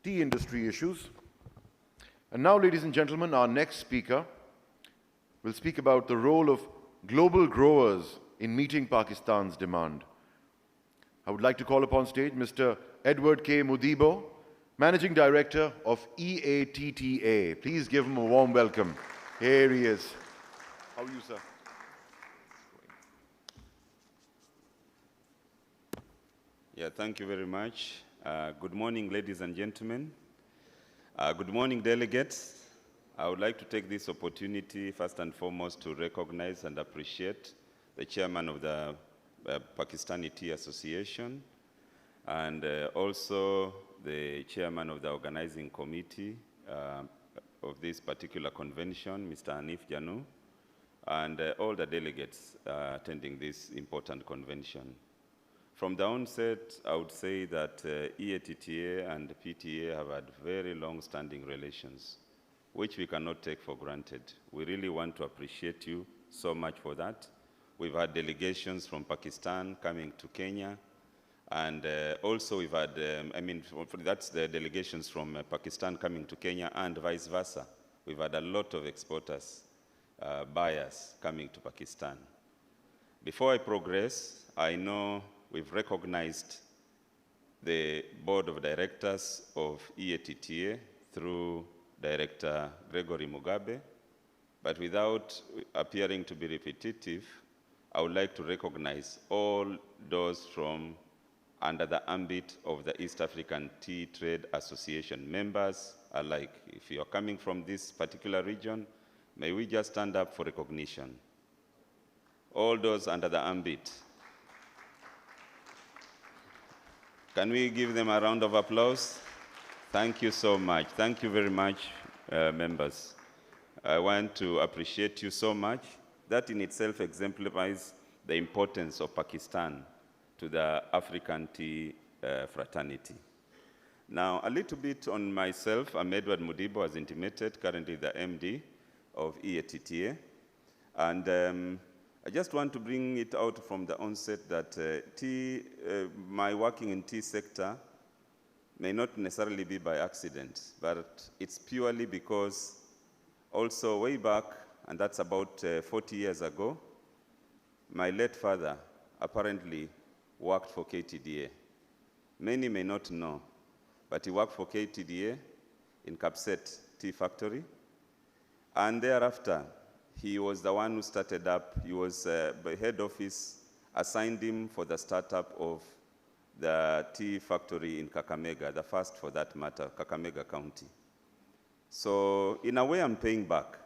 tea industry issues. And now, ladies and gentlemen, our next speaker will speak about the role of global growers in meeting Pakistan's demand. I would like to call upon stage Mr. Edward K. Mudibo, Managing Director of ETTA. Please give him a warm welcome. Here he is. How are you, sir? Yeah, thank you very much. Good morning, ladies and gentlemen. Good morning, delegates. I would like to take this opportunity, first and foremost, to recognize and appreciate the chairman of the Pakistani Tea Association, and also the chairman of the organizing committee of this particular convention, Mr. Hanif Janu, and all the delegates attending this important convention. From the onset, I would say that ETTA and PTA have had very long-standing relations, which we cannot take for granted. We really want to appreciate you so much for that. We've had delegations from Pakistan coming to Kenya, and also we've had, that's the delegations from Pakistan coming to Kenya and vice versa. We've had a lot of exporters, buyers coming to Pakistan. Before I progress, I know we've recognized the board of directors of ETTA through Director Gregory Mugabe, but without appearing to be repetitive, I would like to recognize all those from under the ambit of the East African Tea Trade Association members alike. If you are coming from this particular region, may we just stand up for recognition. All those under the ambit. Can we give them a round of applause? Thank you so much. Thank you very much, members. I want to appreciate you so much. That in itself exemplifies the importance of Pakistan to the African tea fraternity. Now, a little bit on myself. I'm Edward Mudibo, as intimated, currently the MD of ETTA. And I just want to bring it out from the onset that my working in tea sector may not necessarily be by accident, but it's purely because also way back, and that's about 40 years ago, my late father apparently worked for KTDA. Many may not know, but he worked for KTDA in Kapset Tea Factory, and thereafter, he was the one who started up. He was the head office assigned him for the startup of the tea factory in Kakamega, the first for that matter, Kakamega County. So in a way, I'm paying back.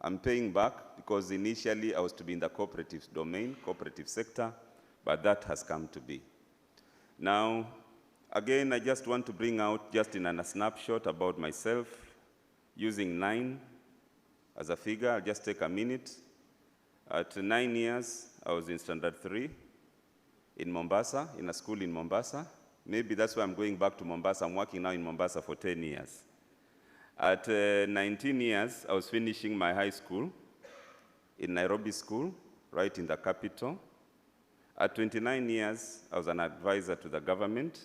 I'm paying back because initially I was to be in the cooperative domain, cooperative sector, but that has come to be. Now, again, I just want to bring out just in a snapshot about myself, using 9 as a figure. I'll just take a minute. At 9 years, I was in standard 3 in Mombasa, in a school in Mombasa. Maybe that's why I'm going back to Mombasa. I'm working now in Mombasa for 10 years. At 19 years, I was finishing my high school in Nairobi School, right in the capital. At 29 years, I was an advisor to the government,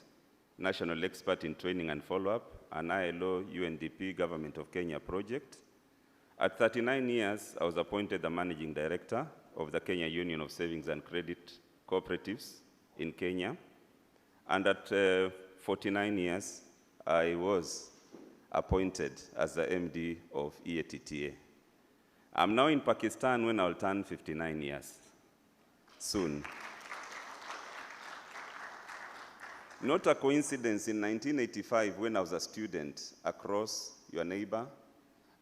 national expert in training and follow-up, an ILO UNDP Government of Kenya project. At 39 years, I was appointed the managing director of the Kenya Union of Savings and Credit Cooperatives in Kenya. And at 49 years, I was appointed as the MD of ETTA. I'm now in Pakistan when I'll turn 59 years, soon. Not a coincidence, in 1985, when I was a student across your neighbor,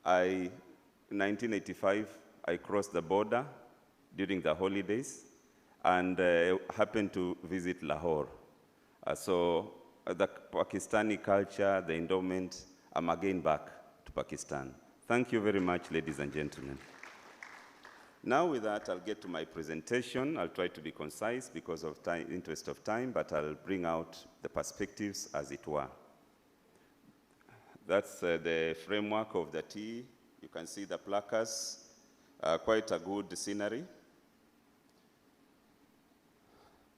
in 1985, I crossed the border during the holidays and happened to visit Lahore. So the Pakistani culture, the endowment, I'm again back to Pakistan. Thank you very much, ladies and gentlemen. Now with that, I'll get to my presentation. I'll try to be concise because of time, interest of time, but I'll bring out the perspectives as it were. That's the framework of the tea. You can see the placards, quite a good scenery.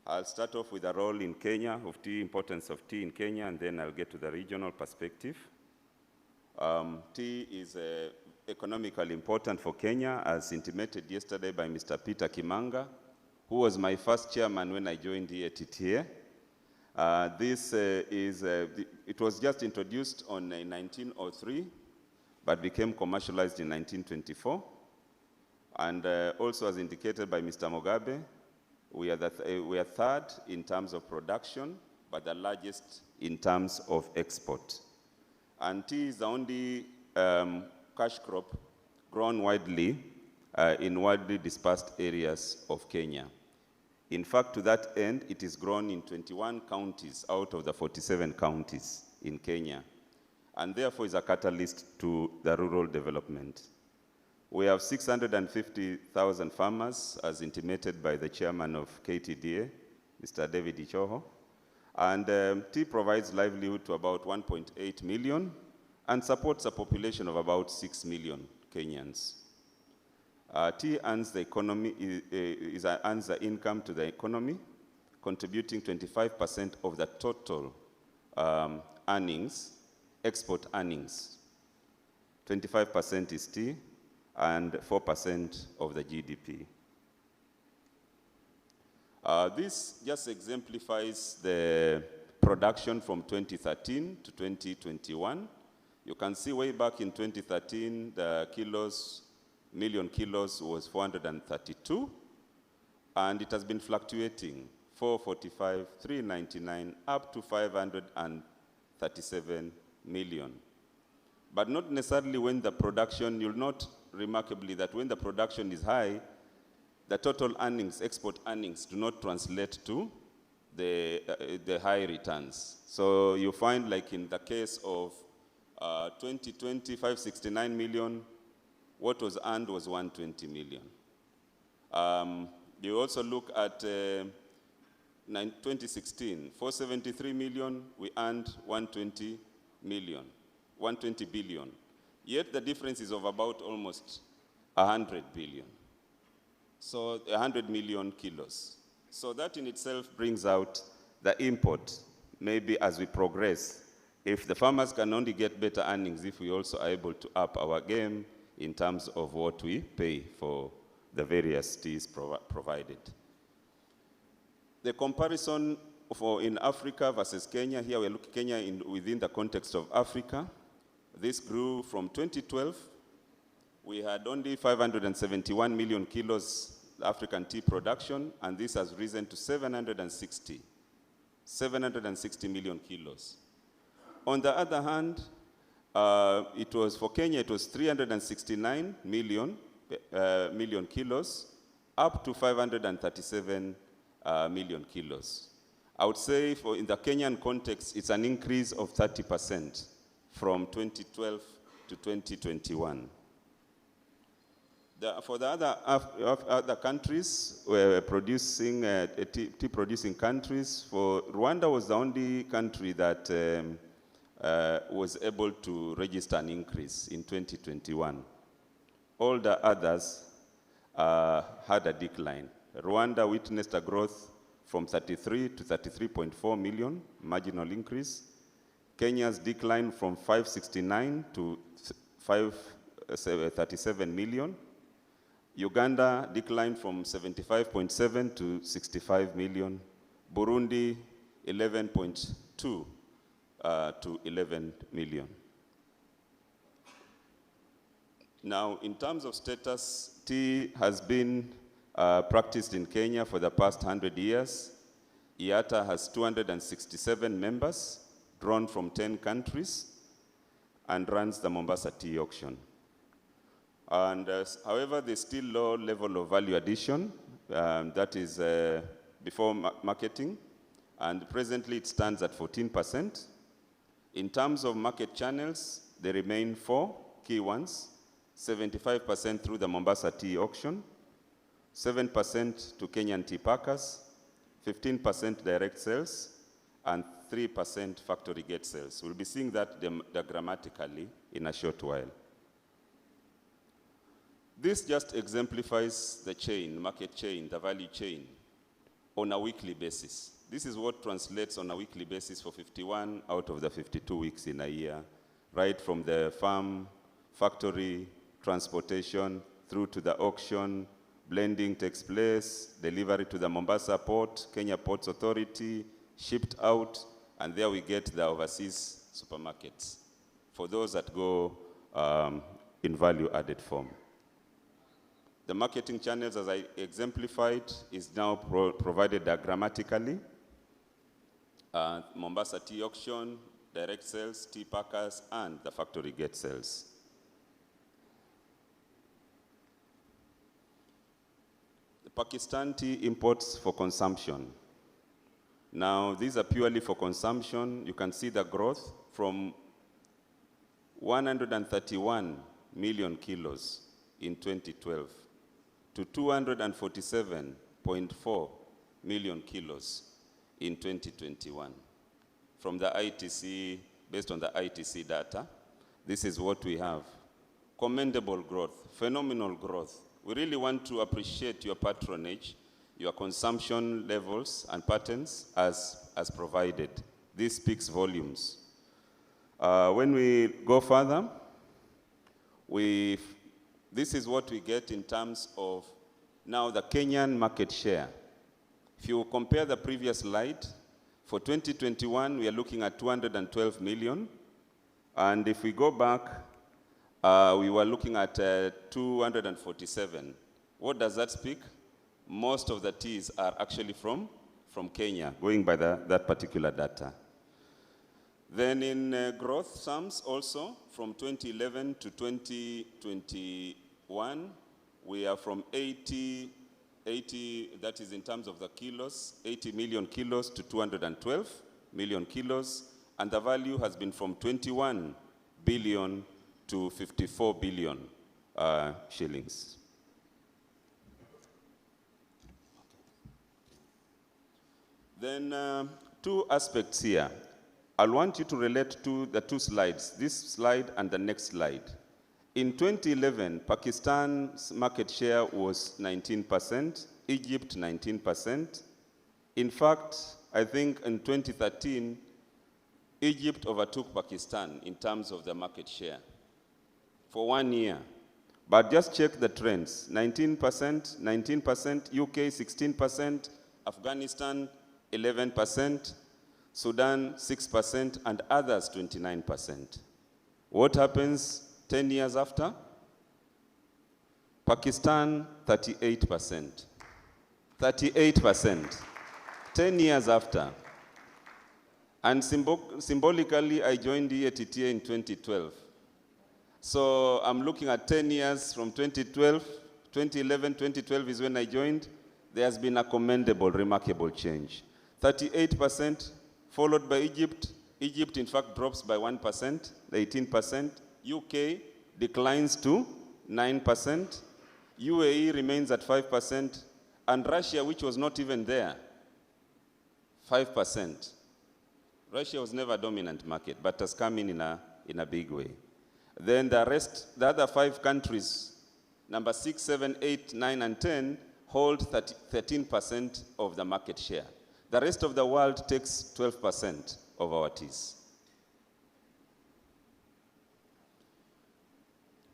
I'll start off with the role in Kenya of tea, importance of tea in Kenya, and then I'll get to the regional perspective. Tea is economically important for Kenya, as intimated yesterday by Mr. Peter Kimanga, who was my first chairman when I joined the ETTA. It was just introduced in 1903, but became commercialized in 1924. And also, as indicated by Mr. Mugabe, we are third in terms of production, but the largest in terms of export. And tea is the only cash crop grown widely in widely dispersed areas of Kenya. In fact, to that end, it is grown in 21 counties out of the 47 counties in Kenya, and therefore is a catalyst to the rural development. We have 650,000 farmers, as intimated by the chairman of KTDA, Mr. David Ichoho. And tea provides livelihood to about 1.8 million and supports a population of about 6 million Kenyans. Tea earns the income to the economy, contributing 25% of the total earnings, export earnings. 25% is tea, and 4% of the GDP. This just exemplifies the production from 2013 to 2021. You can see way back in 2013, the million kilos was 432, and it has been fluctuating, 445, 399, up to 537 million. But not necessarily when the production, you'll note remarkably that when the production is high, the total earnings, export earnings, do not translate to the high returns. So you find, like in the case of 2020, 569 million, what was earned was 120 million. You also look at 2016, 473 million, we earned 120 billion. Yet the difference is of about almost 100 billion. So 100 million kilos. So that in itself brings out the import, maybe as we progress. If the farmers can only get better earnings, if we also are able to up our game in terms of what we pay for the various teas provided. The comparison in Africa versus Kenya, here we look at Kenya within the context of Africa. This grew from 2012. We had only 571 million kilos African tea production, and this has risen to 760 million kilos. On the other hand, for Kenya, it was 369 million kilos, up to 537 million kilos. I would say in the Kenyan context, it's an increase of 30% from 2012 to 2021. For the other countries, producing tea producing countries, for Rwanda was the only country that was able to register an increase in 2021. All the others had a decline. Rwanda witnessed a growth from 33 to 33.4 million, marginal increase. Kenya's decline from 569 to 537 million. Uganda declined from 75.7 to 65 million. Burundi, 11.2 to 11 million. Now, in terms of status, tea has been practiced in Kenya for the past 100 years. ETTA has 267 members, drawn from 10 countries, and runs the Mombasa Tea Auction. And however, there's still low level of value addition, that is before marketing, and presently it stands at 14%. In terms of market channels, there remain 4 key ones: 75% through the Mombasa Tea Auction, 7% to Kenyan tea packers, 15% direct sales, and 3% factory gate sales. We'll be seeing that diagrammatically in a short while. This just exemplifies the chain, market chain, the value chain. on a weekly basis. This is what translates on a weekly basis for 51 out of the 52 weeks in a year, right from the farm, factory, transportation, through to the auction, blending takes place, delivery to the Mombasa port, Kenya Ports Authority, shipped out, and there we get the overseas supermarkets for those that go in value-added form. The marketing channels, as I exemplified, is now provided diagrammatically. Mombasa tea auction, direct sales, tea packers, and the factory gate sales. The Pakistan tea imports for consumption. Now, these are purely for consumption. You can see the growth from 131 million kilos in 2012 to 247.4 million kilos in 2021. From the ITC, based on the ITC data, this is what we have. Commendable growth, phenomenal growth. We really want to appreciate your patronage, your consumption levels and patterns as provided. This speaks volumes. When we go further, this is what we get in terms of now the Kenyan market share. If you compare the previous slide, for 2021, we are looking at 212 million. And if we go back, we were looking at 247. What does that speak? Most of the teas are actually from Kenya, going by that particular data. Then in growth sums also, from 2011 to 2021, we are from 80, that is in terms of the kilos, 80 million kilos to 212 million kilos, and the value has been from 21 billion to 54 billion shillings. Then two aspects here. I want you to relate to the two slides, this slide and the next slide. In 2011, Pakistan's market share was 19%, Egypt 19%. In fact, I think in 2013, Egypt overtook Pakistan in terms of the market share for 1 year. But just check the trends, 19%, 19%, UK 16%, Afghanistan 11%, Sudan 6%, and others 29%. What happens 10 years after? Pakistan 38%. 38%. 10 years after. And symbolically, I joined ETTA in 2012. So I'm looking at 10 years from 2012, 2011, 2012 is when I joined. There has been a commendable, remarkable change. 38%, followed by Egypt. Egypt, in fact, drops by 1%, 18%. UK declines to 9%. UAE remains at 5%. And Russia, which was not even there, 5%. Russia was never a dominant market, but has come in a big way. Then the other 5 countries, number 6, 7, 8, 9, and 10, hold 13% of the market share. The rest of the world takes 12% of our teas.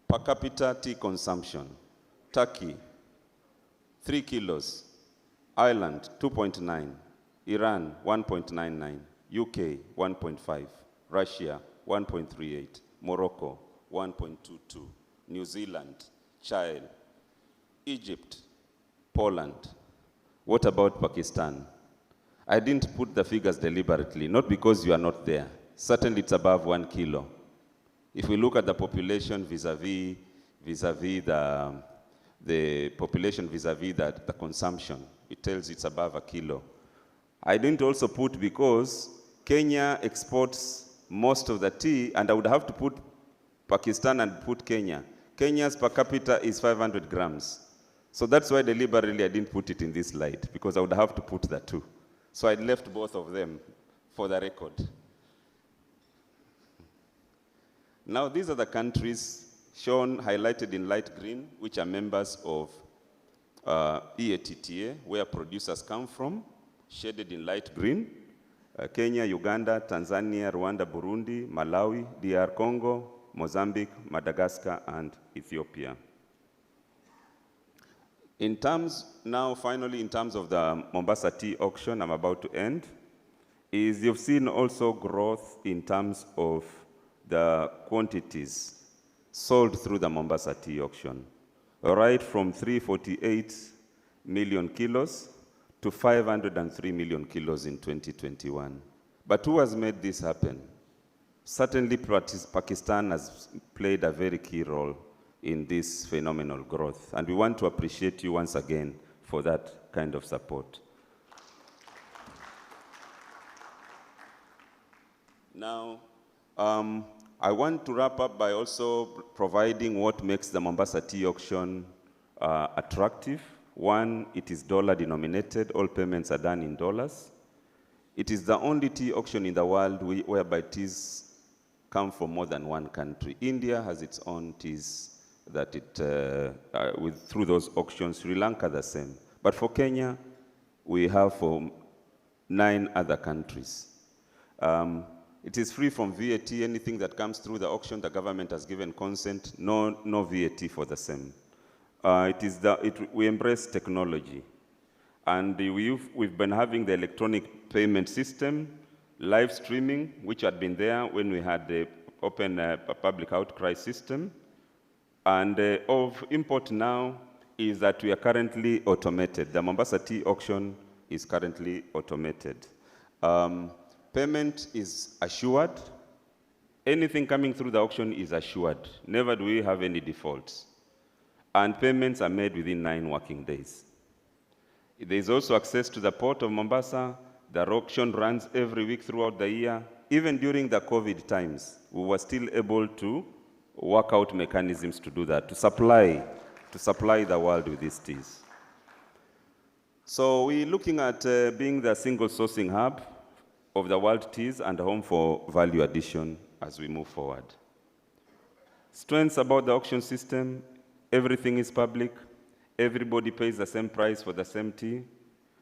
Per capita tea consumption. Turkey, 3 kilos. Ireland, 2.9. Iran, 1.99. UK, 1.5. Russia, 1.38. Morocco, 1.22. New Zealand, Chile, Egypt, Poland. What about Pakistan? I didn't put the figures deliberately, not because you are not there. Certainly it's above 1 kilo. If we look at the population vis-a-vis the population vis-a-vis the consumption, it tells it's above 1 kilo. I didn't also put because Kenya exports most of the tea, and I would have to put Pakistan and put Kenya. Kenya's per capita is 500 grams. So that's why deliberately I didn't put it in this slide, because I would have to put the two. So I left both of them for the record. Now these are the countries shown, highlighted in light green, which are members of ETTA, where producers come from, shaded in light green. Kenya, Uganda, Tanzania, Rwanda, Burundi, Malawi, DR Congo, Mozambique, Madagascar, and Ethiopia. In terms, now finally in terms of the Mombasa tea auction I'm about to end, is you've seen also growth in terms of the quantities sold through the Mombasa tea auction, right from 348 million kilos to 503 million kilos in 2021. But who has made this happen? Certainly Pakistan has played a very key role in this phenomenal growth, and we want to appreciate you once again for that kind of support. Now, I want to wrap up by also providing what makes the Mombasa tea auction attractive. One, it is dollar denominated. All payments are done in dollars. It is the only tea auction in the world whereby teas come from more than one country. India has its own teas that through those auctions. Sri Lanka the same. But for Kenya, we have for 9 other countries. It is free from VAT. Anything that comes through the auction, the government has given consent. No VAT for the same. We embrace technology. And we've been having the electronic payment system, live streaming, which had been there when we had the open public outcry system. And of import now is that we are currently automated. The Mombasa tea auction is currently automated. Payment is assured. Anything coming through the auction is assured. Never do we have any defaults. And payments are made within 9 working days. There is also access to the port of Mombasa. The auction runs every week throughout the year. Even during the COVID times, we were still able to work out mechanisms to do that, to supply the world with these teas. So we're looking at being the single sourcing hub of the world teas and home for value addition as we move forward. Strengths about the auction system: everything is public, everybody pays the same price for the same tea,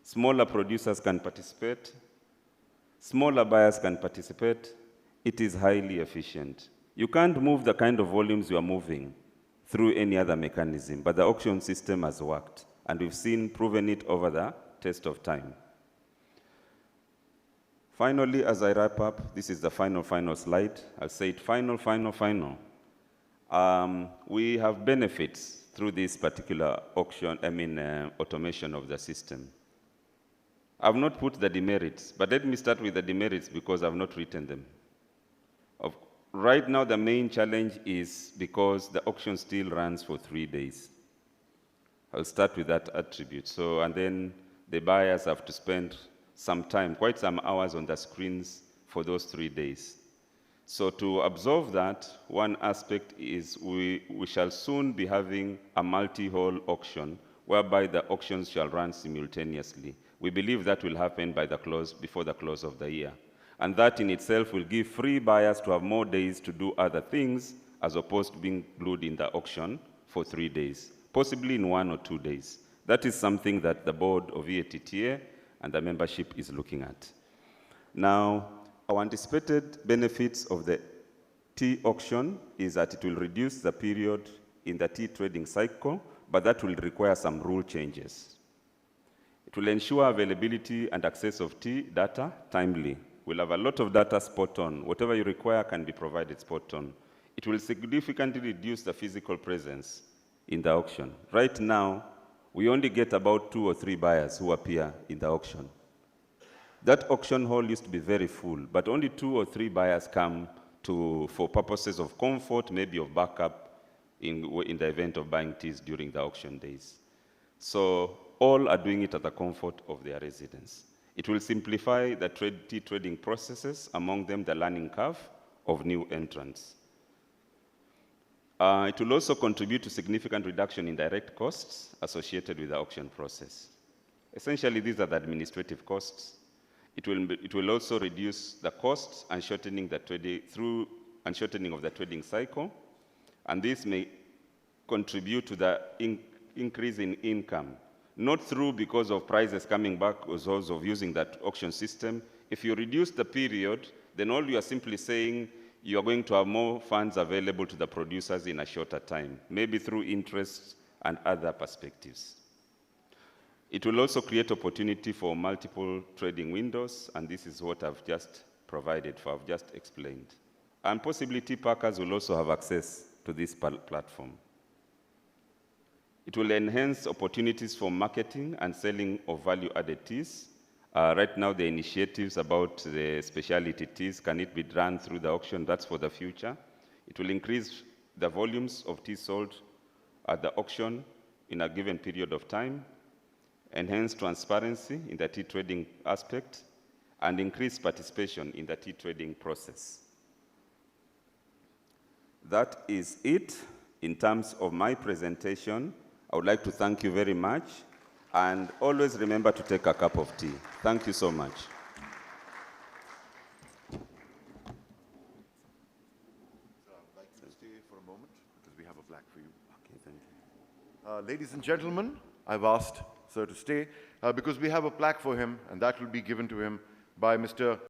smaller producers can participate, smaller buyers can participate, it is highly efficient. You can't move the kind of volumes you are moving through any other mechanism, but the auction system has worked, and we've proven it over the test of time. Finally, as I wrap up, this is the final slide. I'll say it final. We have benefits through this particular auction, automation of the system. I've not put the demerits, but let me start with the demerits because I've not written them. Right now, the main challenge is because the auction still runs for 3 days. I'll start with that attribute. And then the buyers have to spend some time, quite some hours on the screens for those 3 days. So to absorb that, one aspect is we shall soon be having a multi-hall auction whereby the auctions shall run simultaneously. We believe that will happen before the close of the year. And that in itself will give free buyers to have more days to do other things as opposed to being glued in the auction for 3 days, possibly in 1 or 2 days. That is something that the board of ETTA and the membership is looking at. Now, our anticipated benefits of the tea auction is that it will reduce the period in the tea trading cycle, but that will require some rule changes. It will ensure availability and access of tea data timely. We'll have a lot of data spot on. Whatever you require can be provided spot on. It will significantly reduce the physical presence in the auction. Right now, we only get about 2 or 3 buyers who appear in the auction. That auction hall used to be very full, but only 2 or 3 buyers come for purposes of comfort, maybe of backup in the event of buying teas during the auction days. So all are doing it at the comfort of their residence. It will simplify the tea trading processes, among them the learning curve of new entrants. It will also contribute to significant reduction in direct costs associated with the auction process. Essentially, these are the administrative costs. It will also reduce the costs and shortening of the trading cycle, and this may contribute to the increase in income not through because of prices coming back or because of using that auction system. If you reduce the period, then all you are simply saying you are going to have more funds available to the producers in a shorter time, maybe through interest and other perspectives. It will also create opportunity for multiple trading windows, and this is what I've just provided for, I've just explained. And possibly tea packers will also have access to this platform. It will enhance opportunities for marketing and selling of value-added teas. Right now, the initiatives about the specialty teas, can it be done through the auction? That's for the future. It will increase the volumes of tea sold at the auction in a given period of time, enhance transparency in the tea trading aspect, and increase participation in the tea trading process. That is it in terms of my presentation. I would like to thank you very much, and always remember to take a cup of tea. Thank you so much. I'd like you to stay for a moment, because we have a plaque for you. Okay, thank you. Ladies and gentlemen, I've asked Sir to stay, because we have a plaque for him, and that will be given to him by Mr.